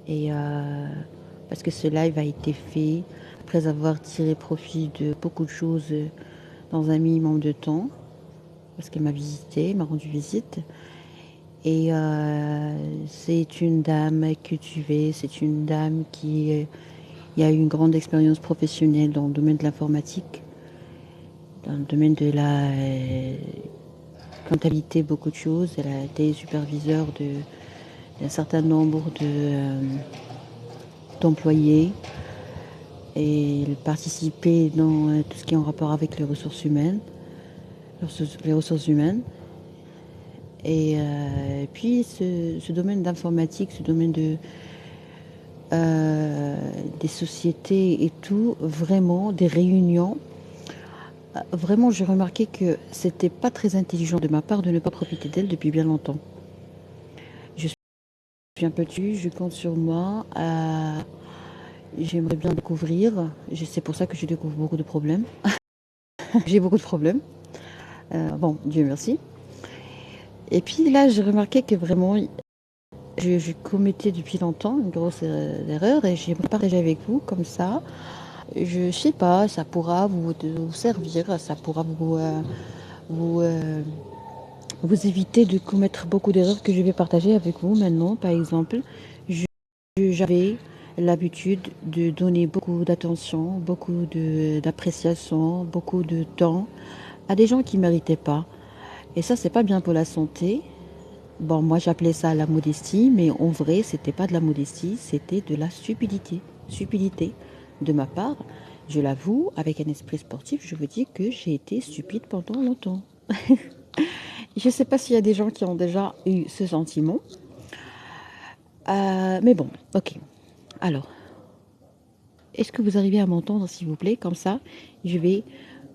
Et parce que ce live a été fait après avoir tiré profit de beaucoup de choses dans un minimum de temps, parce qu'elle m'a visité, m'a rendu visite. Et c'est une dame cultivée, c'est une dame qui a eu une grande expérience professionnelle dans le domaine de l'informatique, dans le domaine de la comptabilité, beaucoup de choses. Elle a été superviseur d'un certain nombre d'employés et elle participait dans tout ce qui est en rapport avec les ressources humaines. Les ressources humaines. Et puis ce domaine d'informatique, ce domaine des sociétés et tout, vraiment des réunions. Vraiment, j'ai remarqué que c'était pas très intelligent de ma part de ne pas profiter d'elle depuis bien longtemps. Je suis un peu dessus, je compte sur moi. J'aimerais bien découvrir. C'est pour ça que je découvre beaucoup de problèmes. J'ai beaucoup de problèmes. Bon, Dieu merci. Et puis là, j'ai remarqué que vraiment, je commettais depuis longtemps une grosse erreur et j'aimerais partager avec vous comme ça. Je sais pas, ça pourra vous servir, ça pourra vous, euh, vous éviter de commettre beaucoup d'erreurs que je vais partager avec vous maintenant. Par exemple, j'avais l'habitude de donner beaucoup d'attention, beaucoup d'appréciation, beaucoup de temps à des gens qui ne méritaient pas. Et ça, c'est pas bien pour la santé. Bon, moi j'appelais ça la modestie, mais en vrai, c'était pas de la modestie, c'était de la stupidité. Stupidité de ma part, je l'avoue, avec un esprit sportif, je vous dis que j'ai été stupide pendant longtemps. Je sais pas s'il y a des gens qui ont déjà eu ce sentiment. Mais bon, ok. Alors, est-ce que vous arrivez à m'entendre, s'il vous plaît? Comme ça, je vais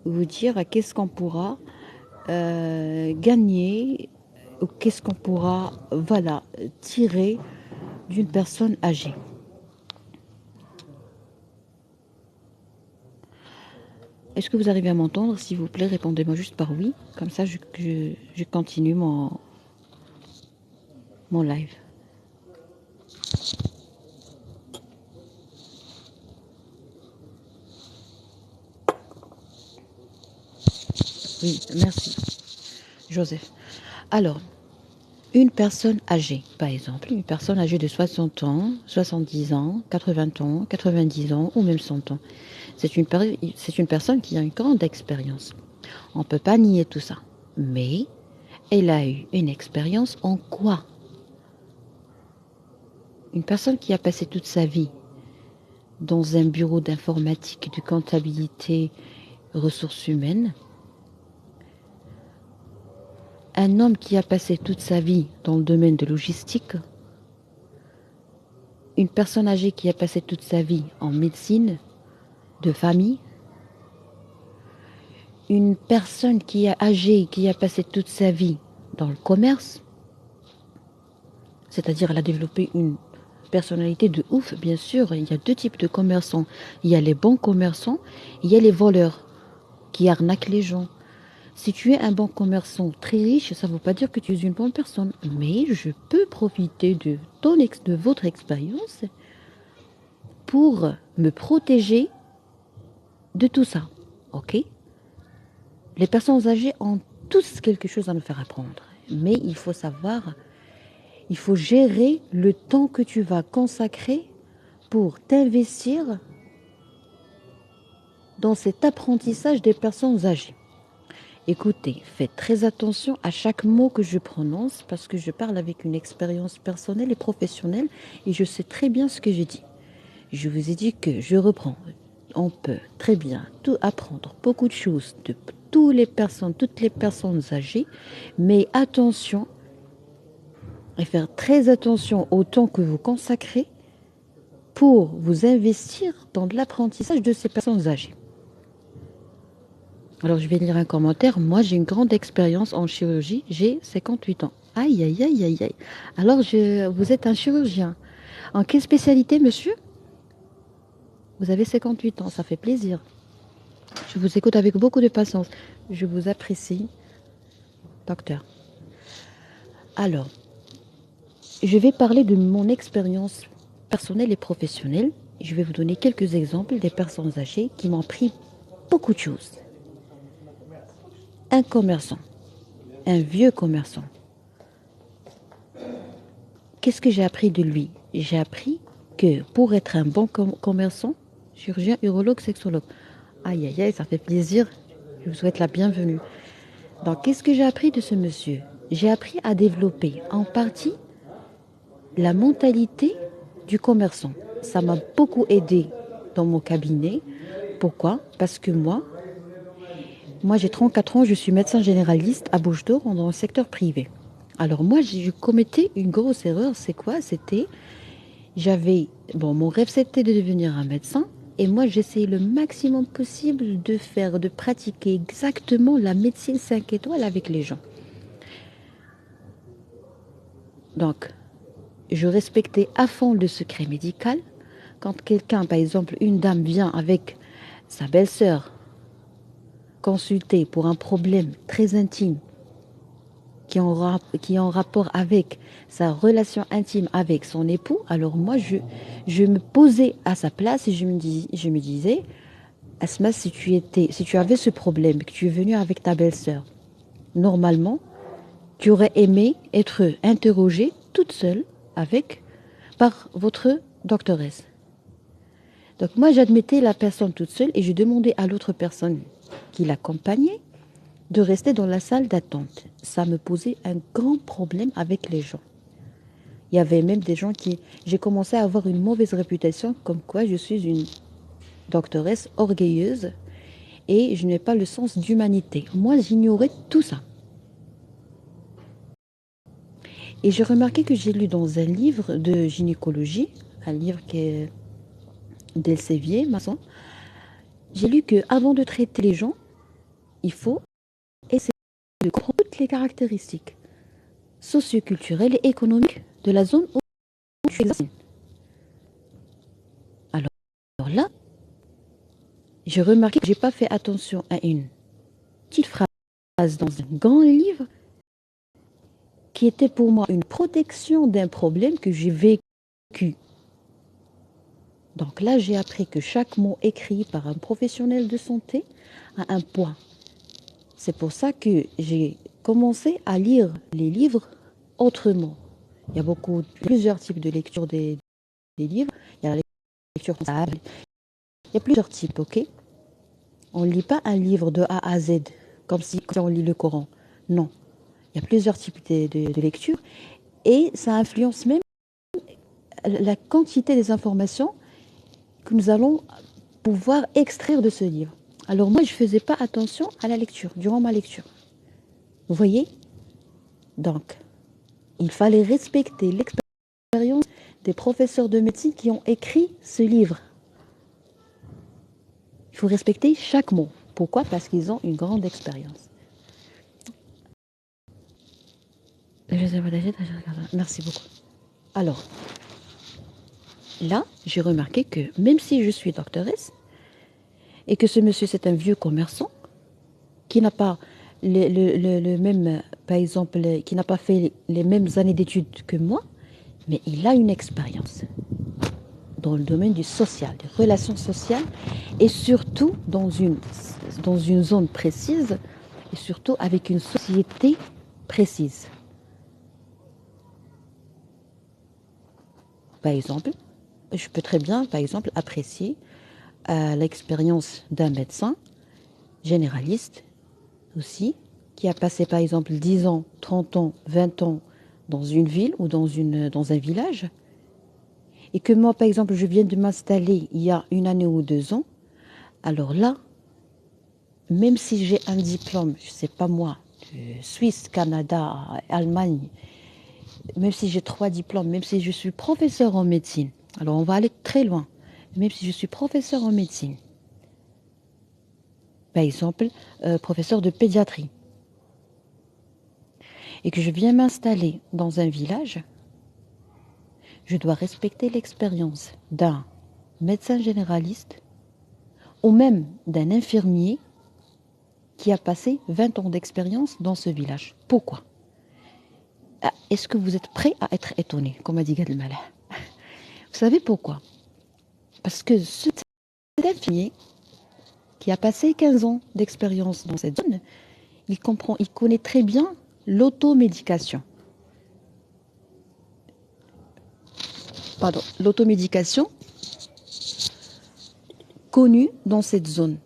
vous dire qu'est-ce qu'on pourra gagner ou qu'est-ce qu'on pourra, voilà, tirer d'une personne âgée. Est-ce que vous arrivez à m'entendre? S'il vous plaît, répondez-moi juste par oui. Comme ça, je continue mon live. Oui, merci, Joseph. Alors, une personne âgée, par exemple, une personne âgée de 60 ans, 70 ans, 80 ans, 90 ans ou même 100 ans, c'est une personne qui a une grande expérience. On ne peut pas nier tout ça. Mais elle a eu une expérience en quoi? Une personne qui a passé toute sa vie dans un bureau d'informatique, de comptabilité, ressources humaines, un homme qui a passé toute sa vie dans le domaine de logistique, une personne âgée qui a passé toute sa vie en médecine, de famille, une personne qui est âgée, qui a passé toute sa vie dans le commerce, c'est-à-dire elle a développé une personnalité de ouf, bien sûr. Il y a deux types de commerçants. Il y a les bons commerçants, il y a les voleurs qui arnaquent les gens. Si tu es un bon commerçant très riche, ça ne veut pas dire que tu es une bonne personne. Mais je peux profiter de votre expérience pour me protéger de tout ça. Ok? Les personnes âgées ont tous quelque chose à nous faire apprendre. Mais il faut savoir, il faut gérer le temps que tu vas consacrer pour t'investir dans cet apprentissage des personnes âgées. Écoutez, faites très attention à chaque mot que je prononce parce que je parle avec une expérience personnelle et professionnelle et je sais très bien ce que je dis. Je vous ai dit que je reprends. On peut très bien tout apprendre, beaucoup de choses de toutes les personnes âgées, mais attention et faire très attention au temps que vous consacrez pour vous investir dans l'apprentissage de ces personnes âgées. Alors, je vais lire un commentaire. Moi, j'ai une grande expérience en chirurgie. J'ai 58 ans. Aïe, aïe, aïe, aïe, aïe. Alors, vous êtes un chirurgien. En quelle spécialité, monsieur? Vous avez 58 ans, ça fait plaisir. Je vous écoute avec beaucoup de patience. Je vous apprécie, docteur. Alors, je vais parler de mon expérience personnel et professionnel. Je vais vous donner quelques exemples des personnes âgées qui m'ont appris beaucoup de choses. Un commerçant, un vieux commerçant. Qu'est-ce que j'ai appris de lui? J'ai appris que pour être un bon commerçant, chirurgien, urologue, sexologue. Aïe, aïe, aïe, ça fait plaisir. Je vous souhaite la bienvenue. Donc, qu'est-ce que j'ai appris de ce monsieur? J'ai appris à développer en partie la mentalité du commerçant. Ça m'a beaucoup aidé dans mon cabinet. Pourquoi? Parce que moi j'ai 34 ans, je suis médecin généraliste à Bouches-d'Or dans le secteur privé. Alors moi, je commettais une grosse erreur. C'est quoi? Mon rêve c'était de devenir un médecin. Et moi, j'essayais le maximum possible de pratiquer exactement la médecine 5 étoiles avec les gens. Donc, je respectais à fond le secret médical. Quand quelqu'un, par exemple, une dame vient avec sa belle-sœur consulter pour un problème très intime qui est en rapport avec sa relation intime avec son époux, alors moi, je me posais à sa place et je me disais, Asma, si tu avais ce problème, que tu es venu avec ta belle-sœur, normalement, tu aurais aimé être interrogée toute seule par votre doctoresse. Donc moi, j'admettais la personne toute seule et je demandais à l'autre personne qui l'accompagnait de rester dans la salle d'attente. Ça me posait un grand problème avec les gens. Il y avait même des gens J'ai commencé à avoir une mauvaise réputation, comme quoi je suis une doctoresse orgueilleuse et je n'ai pas le sens d'humanité. Moi, j'ignorais tout ça. Et j'ai remarqué que j'ai lu dans un livre de gynécologie, un livre qui est d'Elsevier, Masson, j'ai lu qu'avant de traiter les gens, il faut essayer de comprendre toutes les caractéristiques socioculturelles et économiques de la zone où tu exerces. Alors là, j'ai remarqué que je n'ai pas fait attention à une petite phrase dans un grand livre qui était pour moi une protection d'un problème que j'ai vécu. Donc là, j'ai appris que chaque mot écrit par un professionnel de santé a un poids. C'est pour ça que j'ai commencé à lire les livres autrement. Il y a plusieurs types de lecture des livres. Il y a la lecture comptable. Il y a plusieurs types, ok? On ne lit pas un livre de A à Z, comme si on lit le Coran. Non. Il y a plusieurs types de lecture et ça influence même la quantité des informations que nous allons pouvoir extraire de ce livre. Alors moi, je ne faisais pas attention à la lecture, durant ma lecture. Vous voyez? Donc, il fallait respecter l'expérience des professeurs de médecine qui ont écrit ce livre. Il faut respecter chaque mot. Pourquoi? Parce qu'ils ont une grande expérience. Merci beaucoup. Alors, là, j'ai remarqué que même si je suis doctoresse et que ce monsieur c'est un vieux commerçant qui n'a pas le même, par exemple, qui n'a pas fait les mêmes années d'études que moi, mais il a une expérience dans le domaine du social, des relations sociales, et surtout dans une zone précise, et surtout avec une société précise. Par exemple, je peux très bien, par exemple, apprécier l'expérience d'un médecin généraliste aussi, qui a passé par exemple 10 ans, 30 ans, 20 ans dans une ville ou dans un village, et que moi, par exemple, je viens de m'installer il y a 1 année ou 2 ans, alors là, même si j'ai un diplôme, je ne sais pas moi, de Suisse, Canada, Allemagne, même si j'ai 3 diplômes, même si je suis professeur en médecine, alors on va aller très loin, même si je suis professeur en médecine, par exemple, professeur de pédiatrie, et que je viens m'installer dans un village, je dois respecter l'expérience d'un médecin généraliste ou même d'un infirmier qui a passé 20 ans d'expérience dans ce village. Pourquoi? Est-ce que vous êtes prêts à être étonnés, comme a dit Gad Elmaleh? Vous savez pourquoi? Parce que cet infirmier qui a passé 15 ans d'expérience dans cette zone, il connaît très bien l'automédication. Pardon, l'automédication connue dans cette zone.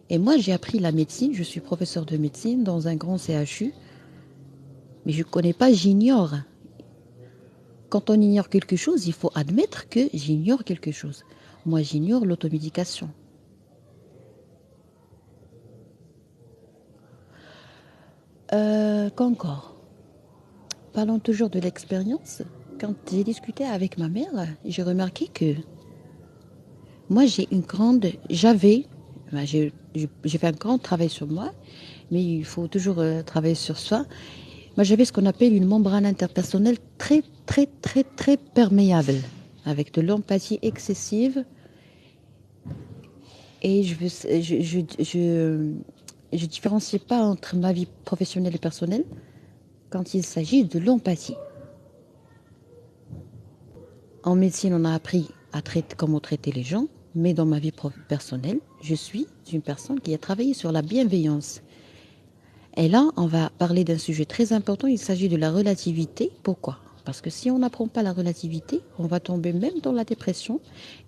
Et moi, j'ai appris la médecine, je suis professeur de médecine dans un grand CHU, mais je ne connais pas, j'ignore. Quand on ignore quelque chose, il faut admettre que j'ignore quelque chose. Moi, j'ignore l'automédication. Qu'encore? Parlons toujours de l'expérience. Quand j'ai discuté avec ma mère, j'ai remarqué que moi, j'ai fait un grand travail sur moi, mais il faut toujours travailler sur soi. Moi, j'avais ce qu'on appelle une membrane interpersonnelle très, très, très, très perméable, avec de l'empathie excessive. Et je différencie pas entre ma vie professionnelle et personnelle quand il s'agit de l'empathie. En médecine, on a appris à traiter, comment traiter les gens, mais dans ma vie personnelle, je suis une personne qui a travaillé sur la bienveillance. Et là, on va parler d'un sujet très important, il s'agit de la relativité. Pourquoi? Parce que si on n'apprend pas la relativité, on va tomber même dans la dépression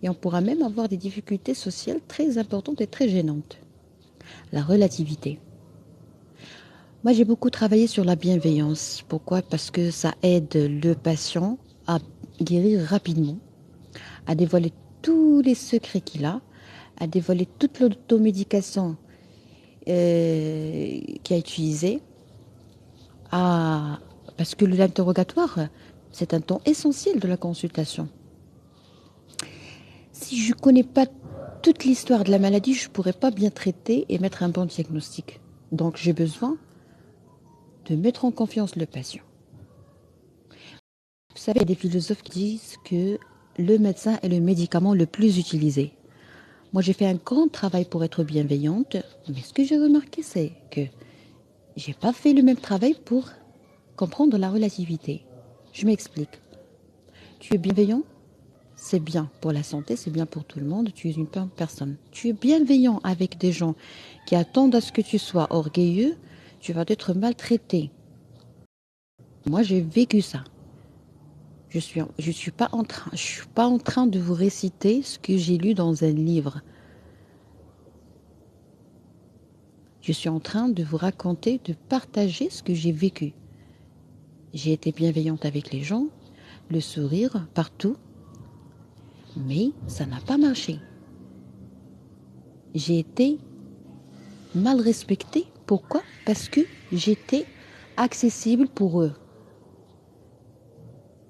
et on pourra même avoir des difficultés sociales très importantes et très gênantes. La relativité. Moi, j'ai beaucoup travaillé sur la bienveillance. Pourquoi? Parce que ça aide le patient à guérir rapidement, à dévoiler tous les secrets qu'il a, à dévoiler toute l'automédication qu'il a utilisée, parce que l'interrogatoire, c'est un temps essentiel de la consultation. Si je ne connais pas toute l'histoire de la maladie, je ne pourrais pas bien traiter et mettre un bon diagnostic. Donc j'ai besoin de mettre en confiance le patient. Vous savez, il y a des philosophes qui disent que le médecin est le médicament le plus utilisé. Moi, j'ai fait un grand travail pour être bienveillante, mais ce que j'ai remarqué, c'est que j'ai pas fait le même travail pour comprendre la relativité. Je m'explique. Tu es bienveillant, c'est bien pour la santé, c'est bien pour tout le monde, tu es une bonne personne. Tu es bienveillant avec des gens qui attendent à ce que tu sois orgueilleux, tu vas être maltraité. Moi, j'ai vécu ça. Je suis pas en train de vous réciter ce que j'ai lu dans un livre. Je suis en train de vous raconter, de partager ce que j'ai vécu. J'ai été bienveillante avec les gens, le sourire partout, mais ça n'a pas marché. J'ai été mal respectée. Pourquoi? Parce que j'étais accessible pour eux.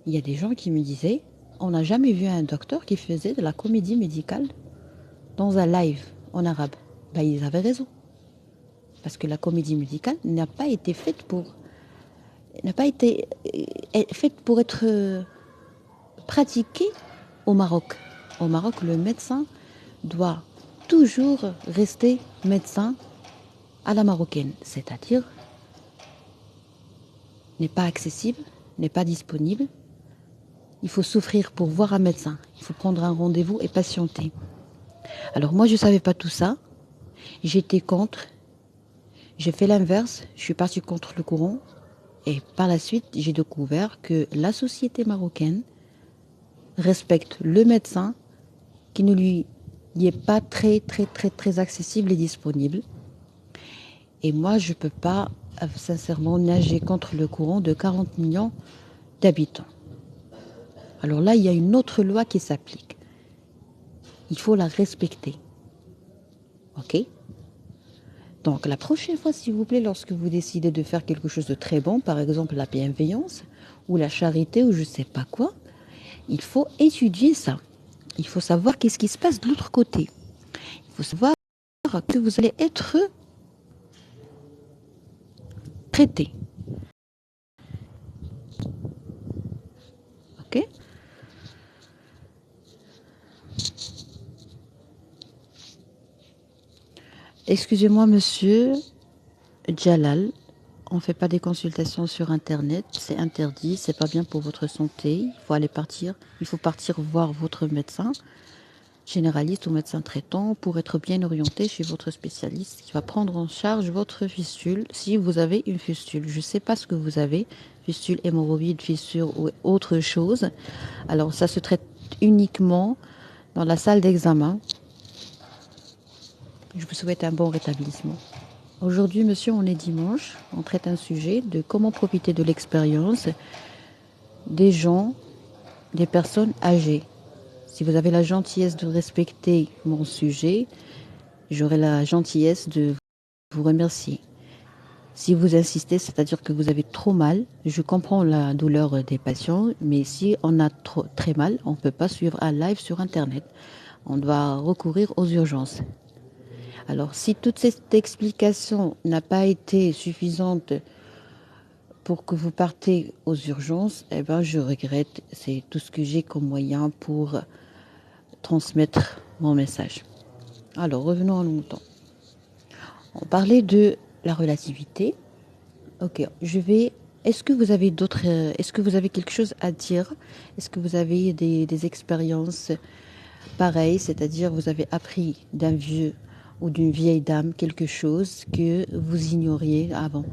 Il y a des gens qui me disaient, on n'a jamais vu un docteur qui faisait de la comédie médicale dans un live en arabe. Ben, ils avaient raison. Parce que la comédie médicale n'a pas été faite pour être pratiquée au Maroc. Au Maroc, le médecin doit toujours rester médecin à la marocaine, c'est-à-dire n'est pas accessible, n'est pas disponible. Il faut souffrir pour voir un médecin. Il faut prendre un rendez-vous et patienter. Alors moi, je ne savais pas tout ça. J'étais contre. J'ai fait l'inverse. Je suis partie contre le courant. Et par la suite, j'ai découvert que la société marocaine respecte le médecin qui ne lui est pas très, très, très, très accessible et disponible. Et moi, je ne peux pas, sincèrement, nager contre le courant de 40 millions d'habitants. Alors là, il y a une autre loi qui s'applique. Il faut la respecter. OK? Donc la prochaine fois, s'il vous plaît, lorsque vous décidez de faire quelque chose de très bon, par exemple la bienveillance ou la charité ou je ne sais pas quoi, il faut étudier ça. Il faut savoir qu'est-ce qui se passe de l'autre côté. Il faut savoir que vous allez être traité. OK? Excusez-moi, monsieur Jalal, on ne fait pas des consultations sur Internet, c'est interdit, c'est pas bien pour votre santé. Il faut partir voir votre médecin généraliste ou médecin traitant pour être bien orienté chez votre spécialiste qui va prendre en charge votre fistule si vous avez une fistule. Je ne sais pas ce que vous avez, fistule hémorroïde, fissure ou autre chose. Alors ça se traite uniquement dans la salle d'examen. Je vous souhaite un bon rétablissement. Aujourd'hui, monsieur, on est dimanche. On traite un sujet de comment profiter de l'expérience des gens, des personnes âgées. Si vous avez la gentillesse de respecter mon sujet, j'aurai la gentillesse de vous remercier. Si vous insistez, c'est-à-dire que vous avez trop mal, je comprends la douleur des patients, mais si on a très mal, on ne peut pas suivre un live sur Internet. On doit recourir aux urgences. Alors, si toute cette explication n'a pas été suffisante pour que vous partez aux urgences, eh ben, je regrette. C'est tout ce que j'ai comme moyen pour transmettre mon message. Alors, revenons à nos moutons. On parlait de la relativité. Ok, Est-ce que vous avez est-ce que vous avez quelque chose à dire? Est-ce que vous avez des expériences pareilles, c'est-à-dire vous avez appris d'un vieux ou d'une vieille dame quelque chose que vous ignoriez avant?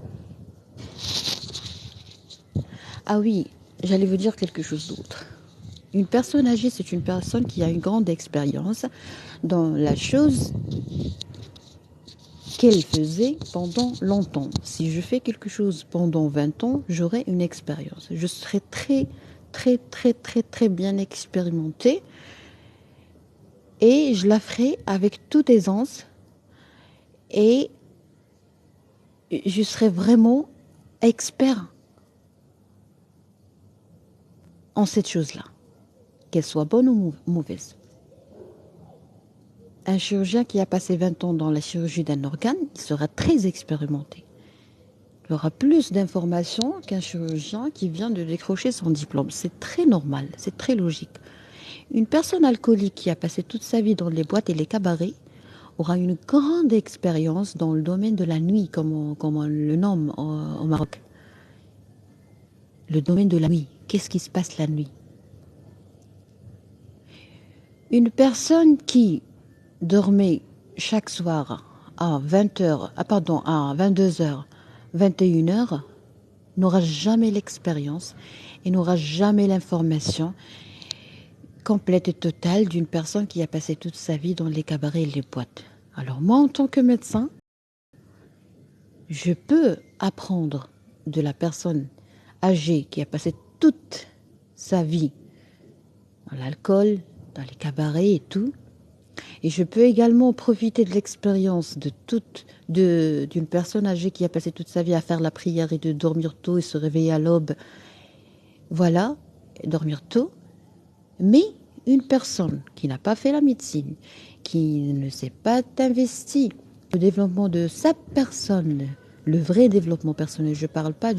Ah oui, j'allais vous dire quelque chose d'autre. Une personne âgée, c'est une personne qui a une grande expérience dans la chose qu'elle faisait pendant longtemps. Si je fais quelque chose pendant 20 ans, j'aurai une expérience. Je serai très bien expérimentée et je la ferai avec toute aisance et je serai vraiment expert en cette chose-là, qu'elle soit bonne ou mauvaise. Un chirurgien qui a passé 20 ans dans la chirurgie d'un organe, il sera très expérimenté. Il aura plus d'informations qu'un chirurgien qui vient de décrocher son diplôme. C'est très normal, c'est très logique. Une personne alcoolique qui a passé toute sa vie dans les boîtes et les cabarets aura une grande expérience dans le domaine de la nuit, comme on le nomme au Maroc. Le domaine de la nuit. Qu'est-ce qui se passe la nuit? Une personne qui dormait chaque soir à 20h, à 22h, 21h, n'aura jamais l'expérience et n'aura jamais l'information complète et totale d'une personne qui a passé toute sa vie dans les cabarets et les boîtes. Alors moi, en tant que médecin, je peux apprendre de la personne âgée qui a passé toute sa vie dans l'alcool, dans les cabarets et tout. Et je peux également profiter de l'expérience d'une personne âgée qui a passé toute sa vie à faire la prière et de dormir tôt et se réveiller à l'aube. Voilà, dormir tôt. Mais une personne qui n'a pas fait la médecine, qui ne s'est pas investi au développement de sa personne, le vrai développement personnel, je ne parle pas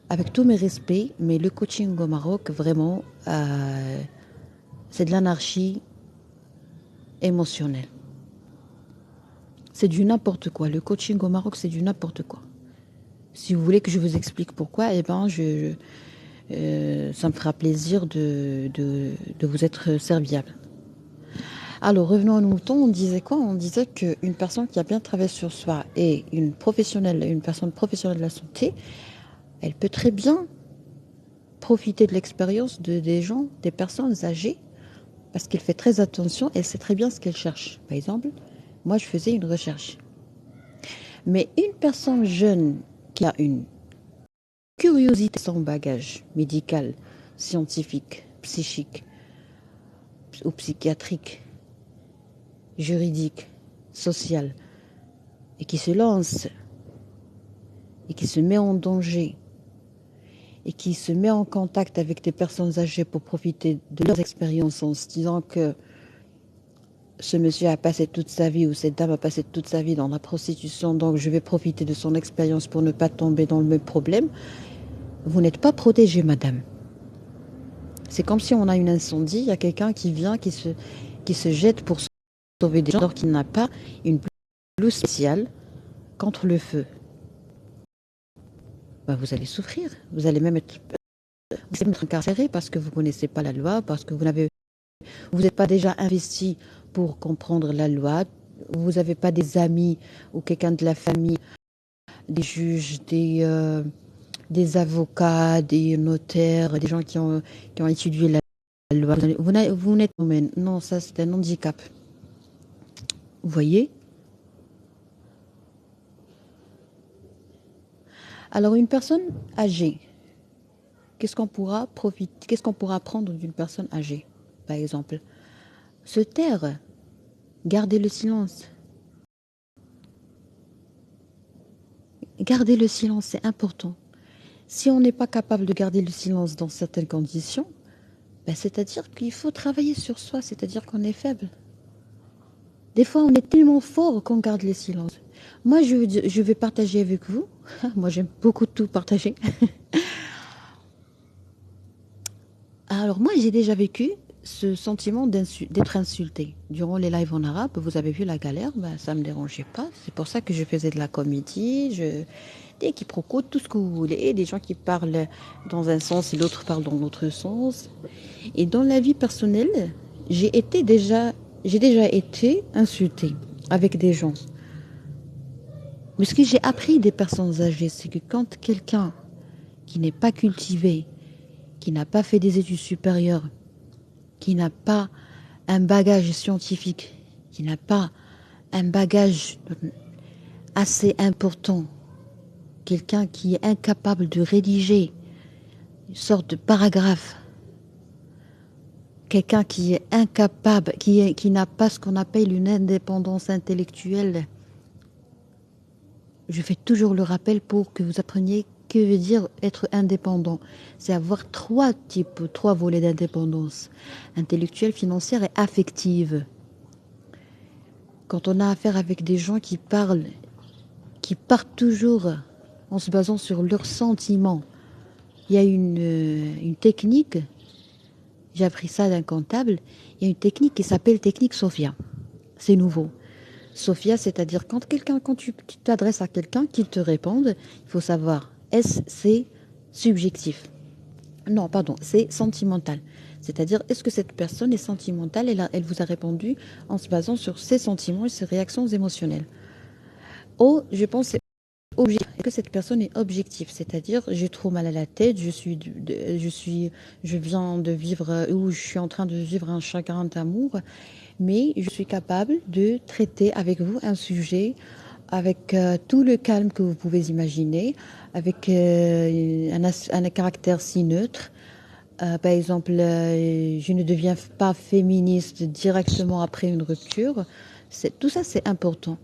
avec tous mes respects, mais le coaching au Maroc, vraiment, c'est de l'anarchie émotionnelle. C'est du n'importe quoi. Le coaching au Maroc, c'est du n'importe quoi. Si vous voulez que je vous explique pourquoi, eh ben, ça me fera plaisir de vous être serviable. Alors, revenons à nos moutons. On disait quoi? On disait qu'une personne qui a bien travaillé sur soi et une personne professionnelle de la santé, elle peut très bien profiter de l'expérience des gens, des personnes âgées, parce qu'elle fait très attention, elle sait très bien ce qu'elle cherche. Par exemple, moi, je faisais une recherche. Mais une personne jeune qui a une curiosité sans bagage médical, scientifique, psychique ou psychiatrique, juridique, social, et qui se lance et qui se met en danger et qui se met en contact avec des personnes âgées pour profiter de leurs expériences en se disant que ce monsieur a passé toute sa vie ou cette dame a passé toute sa vie dans la prostitution, donc je vais profiter de son expérience pour ne pas tomber dans le même problème. Vous n'êtes pas protégée, madame. C'est comme si on a une incendie, il y a quelqu'un qui vient, qui se jette pour sauver des gens, alors qu'il n'a pas une blouse spéciale contre le feu. ben, vous allez souffrir. Vous allez même être incarcéré parce que vous ne connaissez pas la loi, parce que vous n'êtes pas déjà investi pour comprendre la loi. Vous n'avez pas des amis ou quelqu'un de la famille, des juges, des avocats, des notaires, des gens qui ont étudié la loi. Vous n'êtes pas. Non, ça c'est un handicap. Vous voyez? Alors une personne âgée, qu'est-ce qu'on pourra apprendre d'une personne âgée, par exemple? Se taire, garder le silence. Garder le silence, c'est important. Si on n'est pas capable de garder le silence dans certaines conditions, ben c'est-à-dire qu'il faut travailler sur soi, c'est-à-dire qu'on est faible. Des fois, on est tellement fort qu'on garde le silence. Moi, je vais partager avec vous. Moi, j'aime beaucoup tout partager. Alors, moi, j'ai déjà vécu ce sentiment d'être insulté. Durant les lives en arabe, vous avez vu la galère, ben, ça ne me dérangeait pas. C'est pour ça que je faisais de la comédie, des quiproquos, tout ce que vous voulez, des gens qui parlent dans un sens et l'autre parle dans l'autre sens. Et dans la vie personnelle, j'ai déjà été insultée avec des gens. Mais ce que j'ai appris des personnes âgées, c'est que quand quelqu'un qui n'est pas cultivé, qui n'a pas fait des études supérieures, qui n'a pas un bagage scientifique, qui n'a pas un bagage assez important, quelqu'un qui est incapable de rédiger une sorte de paragraphe, quelqu'un qui est incapable, qui n'a pas ce qu'on appelle une indépendance intellectuelle. Je fais toujours le rappel pour que vous appreniez que veut dire être indépendant. C'est avoir trois volets d'indépendance: intellectuelle, financière et affective. Quand on a affaire avec des gens qui partent toujours en se basant sur leurs sentiments, il y a une technique, j'ai appris ça d'un comptable, il y a une technique qui s'appelle technique Sophia. C'est nouveau. Sophia, c'est-à-dire quand tu t'adresses à quelqu'un qui te réponde, il faut savoir, c'est subjectif? Non, pardon, c'est sentimental. C'est-à-dire, est-ce que cette personne est sentimentale? Elle vous a répondu en se basant sur ses sentiments et ses réactions émotionnelles. Oh, je pense que c'est objectif. Est-ce que cette personne est objective? C'est-à-dire, j'ai trop mal à la tête, je viens de vivre, ou je suis en train de vivre un chagrin d'amour, mais je suis capable de traiter avec vous un sujet avec tout le calme que vous pouvez imaginer, avec un caractère si neutre. Par exemple, je ne deviens pas féministe directement après une rupture. Tout ça, c'est important.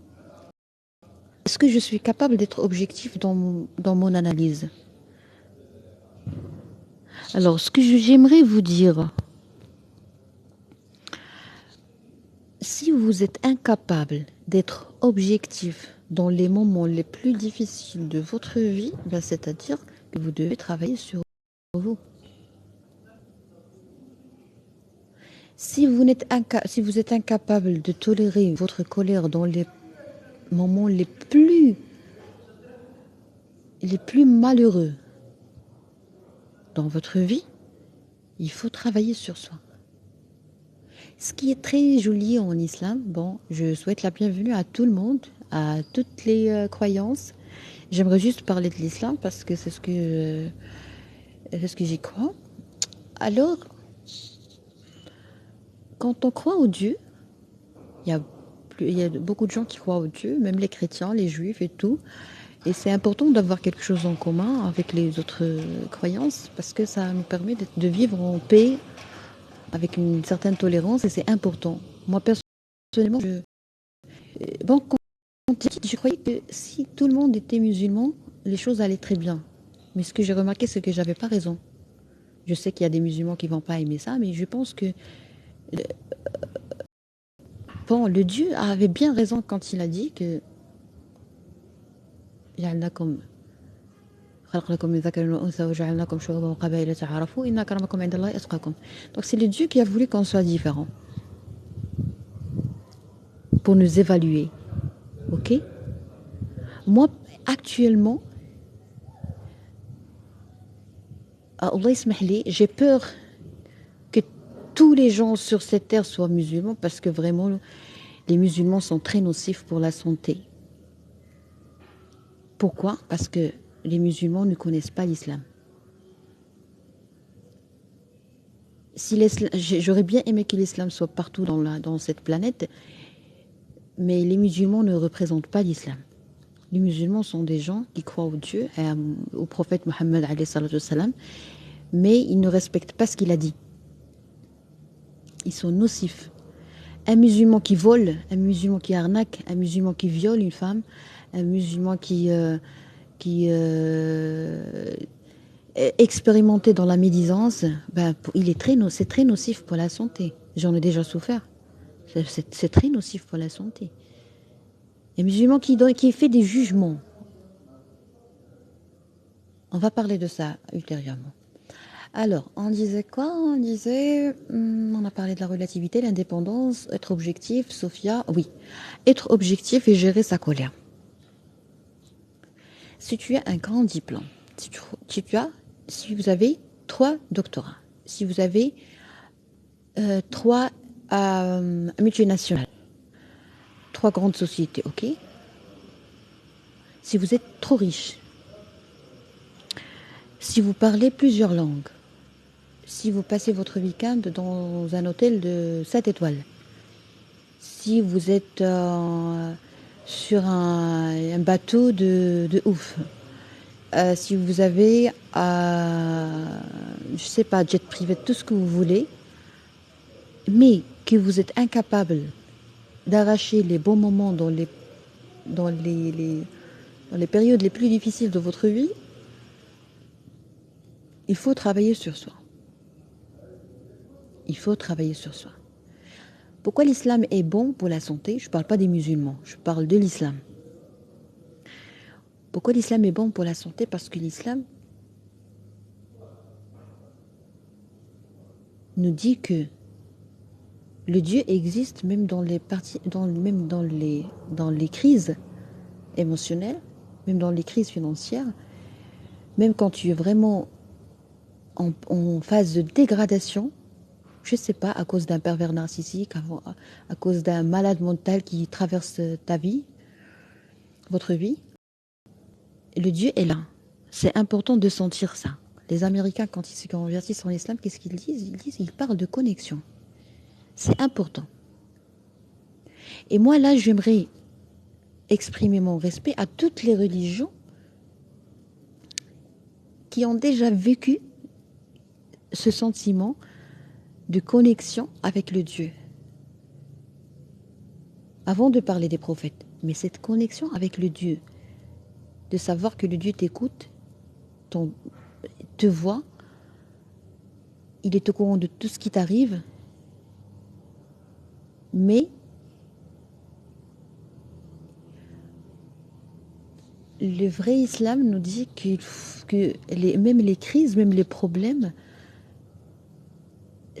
Est-ce que je suis capable d'être objectif dans mon analyse? Alors, ce que j'aimerais vous dire, si vous êtes incapable d'être objectif dans les moments les plus difficiles de votre vie, ben c'est-à-dire que vous devez travailler sur vous. Si vous êtes incapable de tolérer votre colère dans les moments les plus malheureux dans votre vie, il faut travailler sur soi. Ce qui est très joli en islam, bon, je souhaite la bienvenue à tout le monde, à toutes les croyances. J'aimerais juste parler de l'islam parce que c'est ce que j'y crois. Alors, quand on croit au Dieu, il y a, il y a beaucoup de gens qui croient au Dieu, même les chrétiens, les juifs et tout. Et c'est important d'avoir quelque chose en commun avec les autres croyances parce que ça nous permet de vivre en paix avec une certaine tolérance et c'est important. Moi, personnellement, bon, je croyais que si tout le monde était musulman, les choses allaient très bien. Mais ce que j'ai remarqué, c'est que j'avais pas raison. Je sais qu'il y a des musulmans qui vont pas aimer ça, mais je pense que bon, le Dieu avait bien raison quand il a dit que جعلناكم خلقناكم من ذكر وأنثى وجعلناكم شعوبا وقبائل لتعارفوا إن أكرمكم عند الله أتقاكم. Donc c'est le Dieu qui a voulu qu'on soit différents pour nous évaluer. Ok? Moi, actuellement, Allah ismah li, j'ai peur que tous les gens sur cette terre soient musulmans parce que vraiment, les musulmans sont très nocifs pour la santé. Pourquoi? Parce que les musulmans ne connaissent pas l'islam. J'aurais bien aimé que l'islam soit partout dans cette planète, mais les musulmans ne représentent pas l'islam. Les musulmans sont des gens qui croient au Dieu, au prophète Mohammed, mais ils ne respectent pas ce qu'il a dit. Ils sont nocifs. Un musulman qui vole, un musulman qui arnaque, un musulman qui viole une femme, un musulman qui est expérimenté dans la médisance, ben, c'est très nocif pour la santé. J'en ai déjà souffert. C'est très nocif pour la santé. Un musulman qui fait des jugements. On va parler de ça ultérieurement. Alors, on disait quoi? On a parlé de la relativité, l'indépendance, être objectif, Sophia, oui. Être objectif et gérer sa colère. Si tu as un grand diplôme, si vous avez 3 doctorats, si vous avez 3 multinationales, 3 grandes sociétés, ok? Si vous êtes trop riche, si vous parlez plusieurs langues, si vous passez votre week-end dans un hôtel de 7 étoiles, si vous êtes sur un bateau de ouf, si vous avez, je sais pas, jet privé, tout ce que vous voulez, mais que vous êtes incapable d'arracher les bons moments dans les périodes les plus difficiles de votre vie, il faut travailler sur soi. Il faut travailler sur soi. Pourquoi l'islam est bon pour la santé? Je ne parle pas des musulmans, je parle de l'islam. Pourquoi l'islam est bon pour la santé? Parce que l'islam nous dit que le Dieu existe même dans les crises émotionnelles, même dans les crises financières, même quand tu es vraiment en phase de dégradation, je ne sais pas, à cause d'un pervers narcissique, à cause d'un malade mental qui traverse ta vie, votre vie, le Dieu est là. C'est important de sentir ça. Les Américains, quand ils se convertissent en islam, qu'est-ce qu'ils disent? Ils parlent de connexion. C'est important. Et moi, là, j'aimerais exprimer mon respect à toutes les religions qui ont déjà vécu ce sentiment de connexion avec le Dieu. Avant de parler des prophètes, mais cette connexion avec le Dieu, de savoir que le Dieu t'écoute, te voit, il est au courant de tout ce qui t'arrive, mais le vrai islam nous dit même les crises, même les problèmes,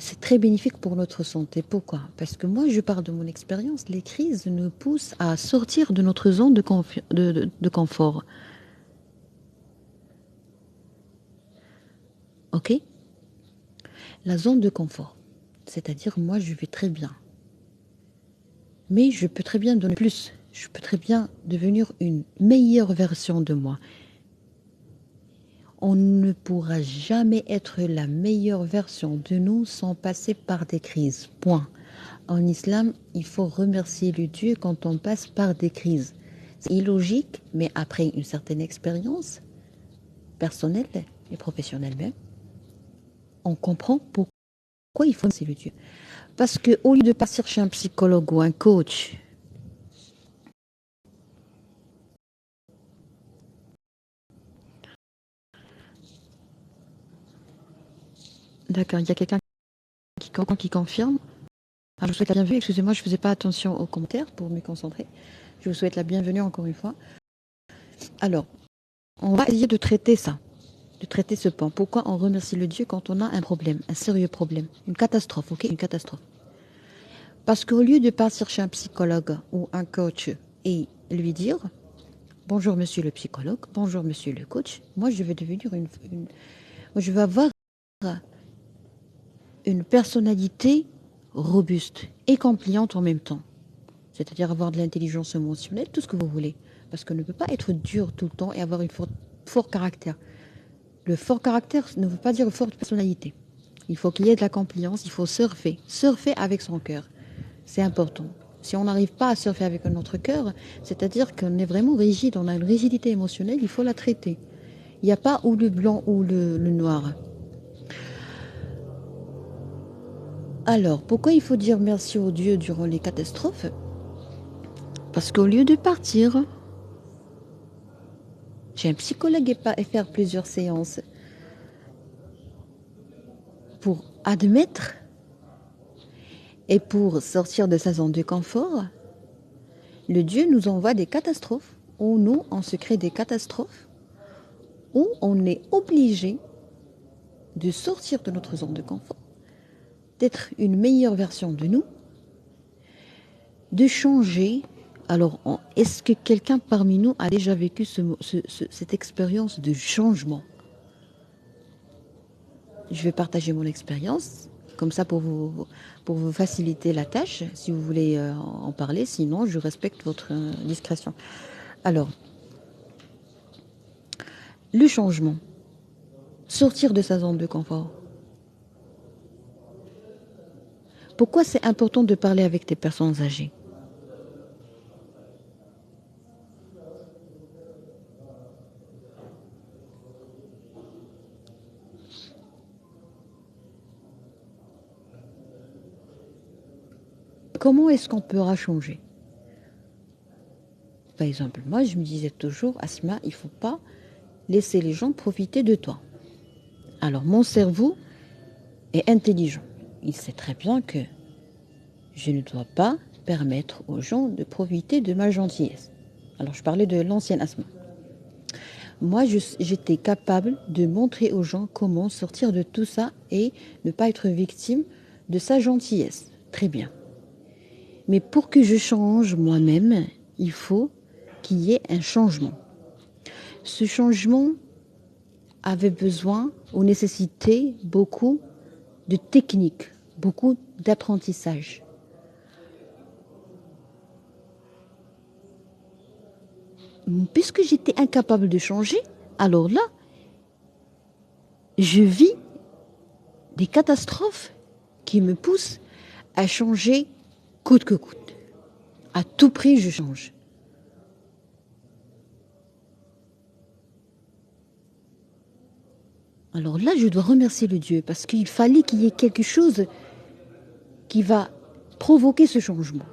c'est très bénéfique pour notre santé. Pourquoi? Parce que moi, je parle de mon expérience, les crises nous poussent à sortir de notre zone de confort. Ok? La zone de confort. C'est-à-dire, moi, je vais très bien. Mais je peux très bien donner plus. Je peux très bien devenir une meilleure version de moi. On ne pourra jamais être la meilleure version de nous sans passer par des crises. Point. En islam, il faut remercier le Dieu quand on passe par des crises. C'est illogique, mais après une certaine expérience personnelle et professionnelle même, on comprend pourquoi il faut remercier le Dieu. Parce qu'au lieu de partir chez un psychologue ou un coach, d'accord, il y a quelqu'un qui confirme. Alors, je vous souhaite la bienvenue. Excusez-moi, je ne faisais pas attention aux commentaires pour me concentrer. Je vous souhaite la bienvenue encore une fois. Alors, on va essayer de traiter ça, de traiter ce point. Pourquoi on remercie le Dieu quand on a un problème, un sérieux problème, une catastrophe, ok, une catastrophe. Parce qu'au lieu de partir chez un psychologue ou un coach et lui dire « Bonjour monsieur le psychologue, bonjour monsieur le coach, moi je veux devenir Moi, je veux avoir une personnalité robuste et compliante en même temps. C'est-à-dire avoir de l'intelligence émotionnelle, tout ce que vous voulez. Parce qu'on ne peut pas être dur tout le temps et avoir un fort caractère. Le fort caractère ne veut pas dire forte personnalité. Il faut qu'il y ait de la compliance, il faut surfer. Surfer avec son cœur. C'est important. Si on n'arrive pas à surfer avec notre cœur, c'est-à-dire qu'on est vraiment rigide, on a une rigidité émotionnelle, il faut la traiter. Il n'y a pas ou le blanc ou le noir. Alors, pourquoi il faut dire merci au Dieu durant les catastrophes? Parce qu'au lieu de partir, j'ai un psychologue et faire plusieurs séances pour admettre et pour sortir de sa zone de confort. Le Dieu nous envoie des catastrophes, où nous, on se crée des catastrophes, où on est obligé de sortir de notre zone de confort, d'être une meilleure version de nous, de changer. Alors, est-ce que quelqu'un parmi nous a déjà vécu cette expérience de changement? Je vais partager mon expérience, comme ça pour vous faciliter la tâche, si vous voulez en parler, sinon je respecte votre discrétion. Alors, le changement, sortir de sa zone de confort. Pourquoi c'est important de parler avec des personnes âgées? Comment est-ce qu'on pourra changer? Par exemple, moi je me disais toujours, Asma, il ne faut pas laisser les gens profiter de toi. Alors mon cerveau est intelligent. Il sait très bien que je ne dois pas permettre aux gens de profiter de ma gentillesse. Alors je parlais de l'ancienne Asma. Moi, j'étais capable de montrer aux gens comment sortir de tout ça et ne pas être victime de sa gentillesse. Très bien. Mais pour que je change moi-même, il faut qu'il y ait un changement. Ce changement avait besoin ou nécessitait beaucoup de techniques, beaucoup d'apprentissage. Puisque j'étais incapable de changer, alors là, je vis des catastrophes qui me poussent à changer coûte que coûte. À tout prix, je change. Alors là, je dois remercier le Dieu parce qu'il fallait qu'il y ait quelque chose qui va provoquer ce changement.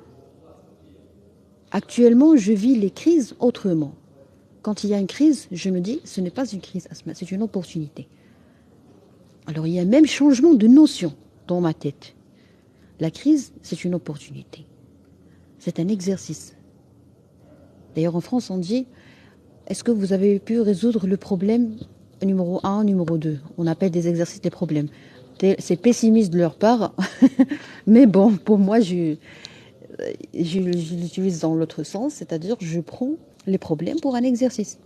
Actuellement, je vis les crises autrement. Quand il y a une crise, je me dis, ce n'est pas une crise, Asma, c'est une opportunité. Alors il y a même changement de notion dans ma tête. La crise, c'est une opportunité. C'est un exercice. D'ailleurs, en France, on dit, est-ce que vous avez pu résoudre le problème numéro 1, numéro 2? On appelle des exercices des problèmes. C'est pessimiste de leur part, mais bon, pour moi, je l'utilise dans l'autre sens, c'est-à-dire je prends les problèmes pour un exercice.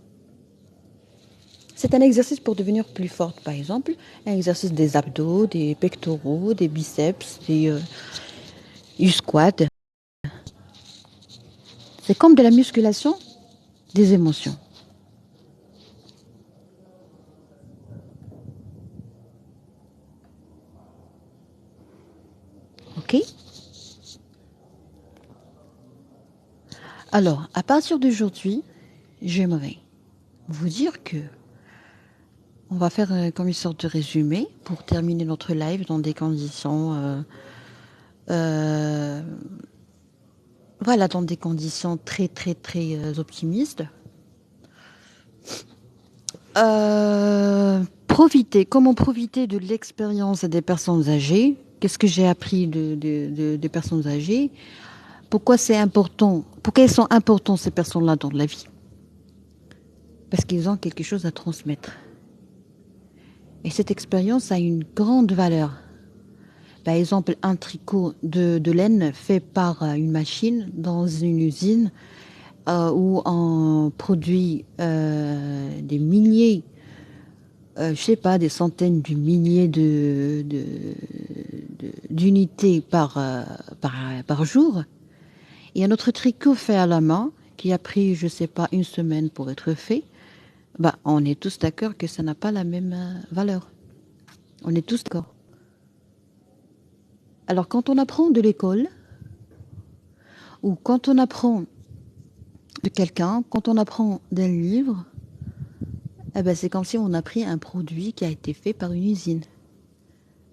C'est un exercice pour devenir plus forte, par exemple, un exercice des abdos, des pectoraux, des biceps, du squat. C'est comme de la musculation des émotions. Ok? Alors, à partir d'aujourd'hui, j'aimerais vous dire que on va faire comme une sorte de résumé pour terminer notre live dans des conditions, voilà, dans des conditions très très très optimistes. Comment profiter de l'expérience des personnes âgées? Qu'est-ce que j'ai appris des personnes âgées? Pourquoi c'est important? Pourquoi elles sont importantes ces personnes-là dans la vie? Parce qu'ils ont quelque chose à transmettre. Et cette expérience a une grande valeur. Par exemple, un tricot de laine fait par une machine dans une usine où on produit des milliers je sais pas, des centaines de milliers d'unités par jour. Et un autre tricot fait à la main, qui a pris, je sais pas, une semaine pour être fait, bah, on est tous d'accord que ça n'a pas la même valeur. On est tous d'accord. Alors quand on apprend de l'école, ou quand on apprend de quelqu'un, quand on apprend d'un livre, eh ben, c'est comme si on a pris un produit qui a été fait par une usine,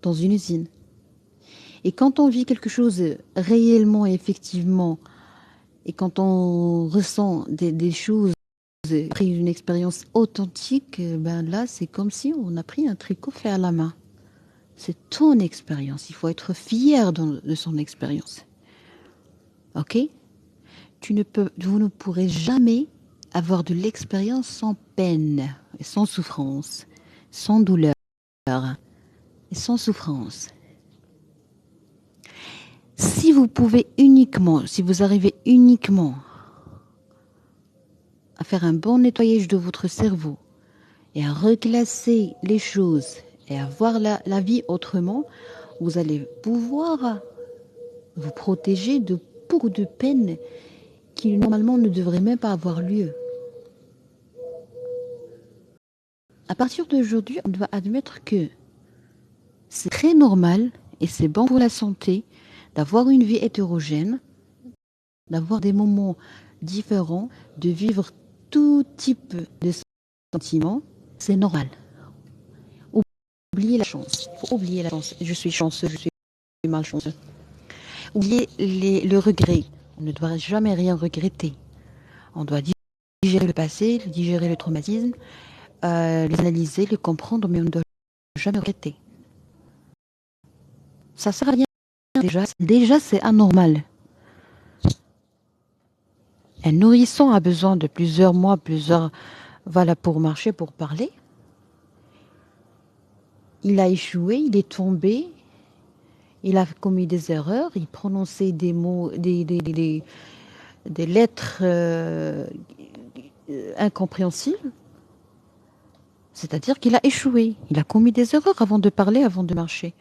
dans une usine. Et quand on vit quelque chose réellement, effectivement, et quand on ressent des choses, pris une expérience authentique, ben là, c'est comme si on a pris un tricot fait à la main. C'est ton expérience. Il faut être fier de son expérience. Ok? Vous ne pourrez jamais avoir de l'expérience sans peine, et sans souffrance, sans douleur et sans souffrance. Si vous pouvez uniquement, si vous arrivez uniquement à faire un bon nettoyage de votre cerveau et à reclasser les choses et à voir la vie autrement, vous allez pouvoir vous protéger de beaucoup de peines qui normalement ne devraient même pas avoir lieu. À partir d'aujourd'hui, on doit admettre que c'est très normal et c'est bon pour la santé d'avoir une vie hétérogène, d'avoir des moments différents, de vivre tout type de sentiments. C'est normal. Oubliez la chance. Il faut oublier la chance. Je suis chanceux, je suis malchanceux. Oubliez le regret. On ne doit jamais rien regretter. On doit digérer le passé, digérer le traumatisme, les analyser, les comprendre, mais on ne doit jamais regretter. Ça sert à rien déjà. Déjà, c'est anormal. Un nourrisson a besoin de plusieurs mois, voilà, pour marcher, pour parler. Il a échoué, il est tombé, il a commis des erreurs, il prononçait des mots, des lettres incompréhensibles. C'est-à-dire qu'il a échoué, il a commis des erreurs avant de parler, avant de marcher.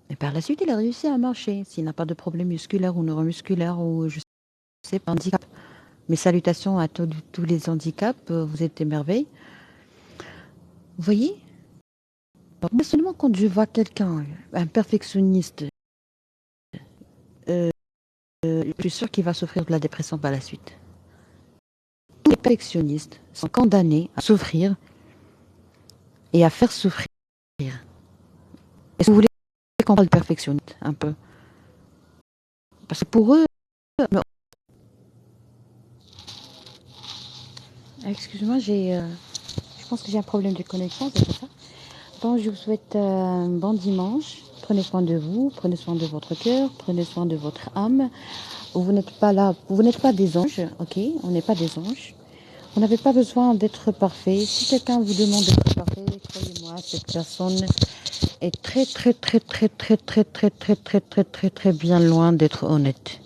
Et par la suite, il a réussi à marcher, s'il n'a pas de problème musculaire ou neuromusculaire ou, je sais pas, handicap. Mes salutations à tous les handicaps, vous êtes des merveilles. Vous voyez? Moi seulement quand je vois quelqu'un, un perfectionniste, je suis sûre qu'il va souffrir de la dépression par la suite. Tous les perfectionnistes sont condamnés à souffrir et à faire souffrir. Est-ce que vous voulez qu'on parle de perfectionniste un peu? Parce que pour eux... Excuse-moi, je pense que j'ai un problème de connexion, c'est pour ça. Donc, je vous souhaite un bon dimanche. Prenez soin de vous, prenez soin de votre cœur, prenez soin de votre âme. Vous n'êtes pas là, vous n'êtes pas des anges, ok? On n'est pas des anges. Vous n'avez pas besoin d'être parfait. Si quelqu'un vous demande d'être parfait, croyez-moi, cette personne est très très très très très très très très très très très très bien loin d'être honnête.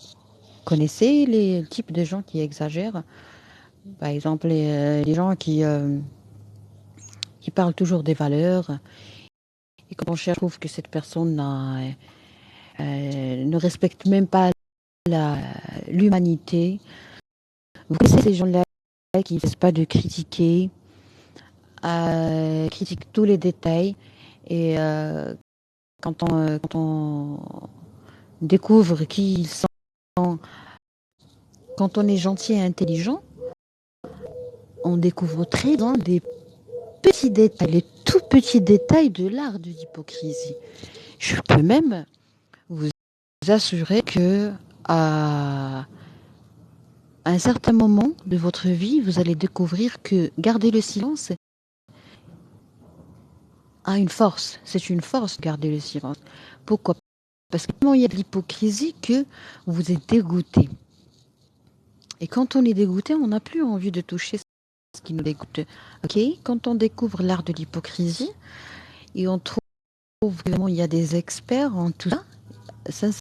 Vous connaissez les types de gens qui exagèrent? Par exemple, les gens qui parlent toujours des valeurs. Et quand on cherche, on trouve que cette personne ne respecte même pas l'humanité. Vous connaissez ces gens-là qui ne cessent pas de critiquer, critiquent tous les détails. Et quand on découvre qui ils sont, quand on est gentil et intelligent, on découvre très bien des petits détails, les tout petits détails de l'art de l'hypocrisie. Je peux même vous assurer que à un certain moment de votre vie, vous allez découvrir que garder le silence a une force. C'est une force, garder le silence. Pourquoi? Parce que tellement il y a de l'hypocrisie que vous êtes dégoûté. Et quand on est dégoûté, on n'a plus envie de toucher ce qui nous dégoûte. Ok? Quand on découvre l'art de l'hypocrisie et on trouve vraiment il y a des experts en tout ça,